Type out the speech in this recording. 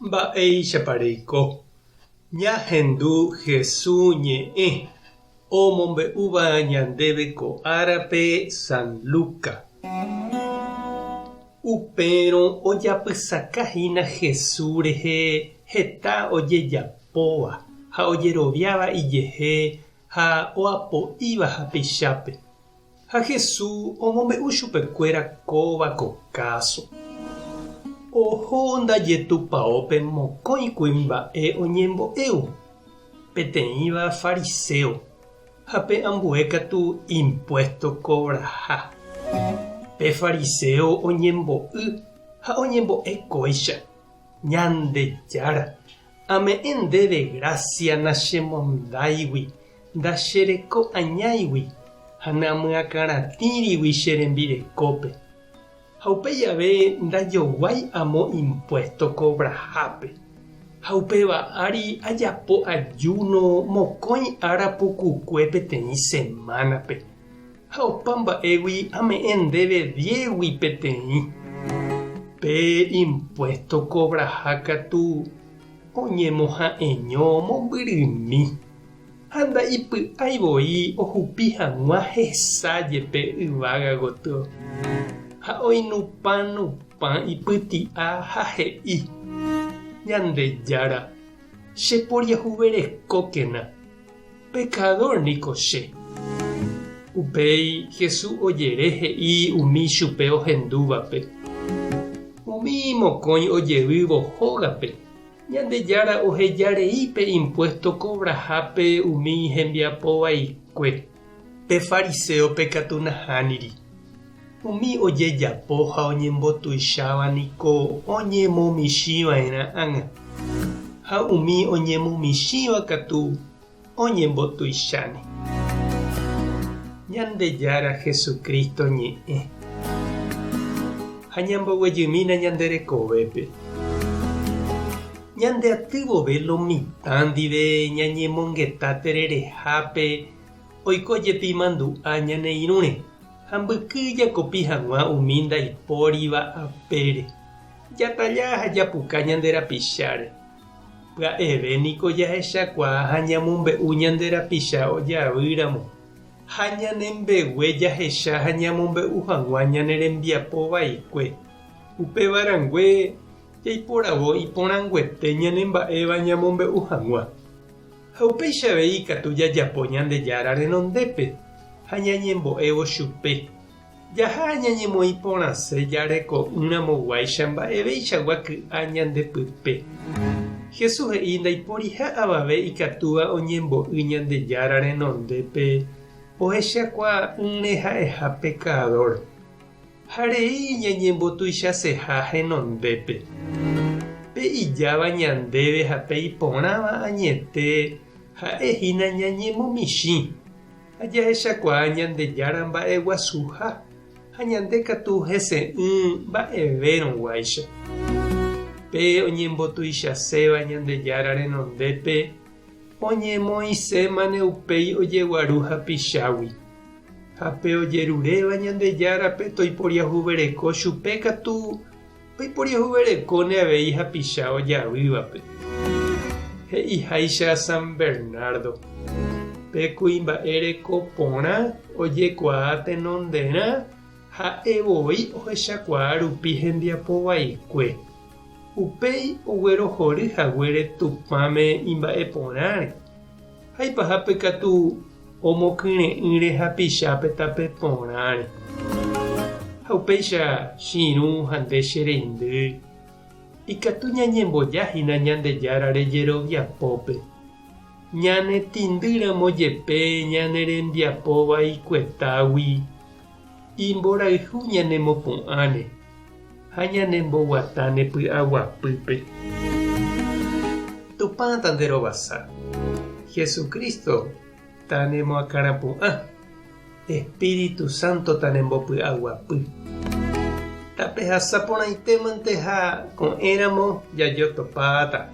Mba'eichapareiko ñahendu Jesús ñe'ẽ omombe'úva ñandéve ko árape San Luca. Upérõ ojapysakahína Jesús rehe heta ojejapóva ha ojeroviáva ijehe ha oapo'íva hapichápe. Ha Jesús omombe'u chupekuéra kóva ko káso. Oho ndajetupaópe mokõikuri mba'e oñembo'évo peteĩva fariseo ha pe ambue katu impuesto cobraha. Pe fariseo oñembo'y ha oñembo'ekóicha Ñandejára ame'ẽ ndéve gracia nachemondáigui ndachereko añáigui ha namyakaratĩrigui che rembirekópe. Ha upéi jave ndajoguái amo impuesto cobrahápe. Ha upéva ári ajapo ayuno mokõi ára pukukue peteĩ semánape. Ha opa mba'égui ame'ẽ ndéve diégui peteĩ. Pe impuesto cobraha katu oñemoha'eño mombyrymi. Ha nda'ipy'aivoi ohupi hag̃ua hesájepe yvága gotyo. Ha oinupãnupã ipyti'a ha he'i: Ñandejára, cheporiahuverekókena. Pecador niko che. Upéi Jesús ojere he'i umi chupe ohendúvape. Umi mokõi ojevývo hógape. Ñandejára ohejareípe impuesto cobrahápe umi hembiapovaikue. Pe fariseope katu nahániri. Umi ojejapo ha oñembotuicháva niko oñemomichĩva'erã ág̃a. Ha umi oñemomichĩva katu oñembotuicháne. Ñandejára Jesucristo ñe'ẽ. Ha ñamboguejymína ñanderekovépe. Ñandeaty vove lo mitã ndive ñañemongeta tererehápe oikojepi mandu'a ñane irũre. Ha mbyky jakopi hag̃ua umi ndaipóriva apére. Jataja ha japuka ñanderapicháre. Pya'eve niko jahechakua ha ñamombe'u ñanderapicha ojavýramo. Ha ñanembegue jahecha ha ñamombe'u hag̃ua ñanerembiapovaikue. Upevarangue jaiporavo iporãnguete ñanemba'éva ñamombe'u hag̃ua. Ha upéichareve ikatu jajapo Ñandejára renondépe ha ñañembo'évo chupe. Jaha ñañemoiporãse jareko'ỹramoguáicha mba'evéichagua ky'a ñandepype. Jesús he'i ndaiporiha avave ikatúva oñembo'y Ñandejára renondépe ohechakuaa'ỹre ha'eha pecador. Ha rey ñañembotuichaseha henondépe. Pe ijáva ñandéve ha pe iporãva añete ha'ehína ñañemomichĩ. Ha jahechakuaa Ñandejára mba'eguasuha ha ñande katu hese'ỹ mba'evérõguáicha. Pe oñembotuichaséva Ñandejára renondépe oñemoĩsémane upéi ojeguaru hapichágui. Ha pe ojeruréva Ñandejárape toiporiahuvereko chupe katu toiporiahuverekóne avei hapicha ojavývape. He'iháicha San Bernardo. Pe kuimba'éreko porã ojekuaa tenonderã ha evoi ohechakuaa rupi hembiapovaikue. Upéi oguerohoryhaguére tupãme imba'eporãre. Ha ipahápe katu omokyre'ỹre hapichápe tape porãre. Ha upéicha chiru ha nde che reindy. Ikatu ñañembojahína Ñandejára rejeroviapópe. Ñanetindýramo jepe ñanerembiapovaikuetágui imborayhu ñanemopu'ãre ha ñanemboguatáne py'aguapýpe. Tupã tanderovasa. Jesucristo tanemoakãrapu'ã. Espíritu Santo tanembopy'aguapy. Tape hasapórãitémante ha ko'ẽramo jajotopáta.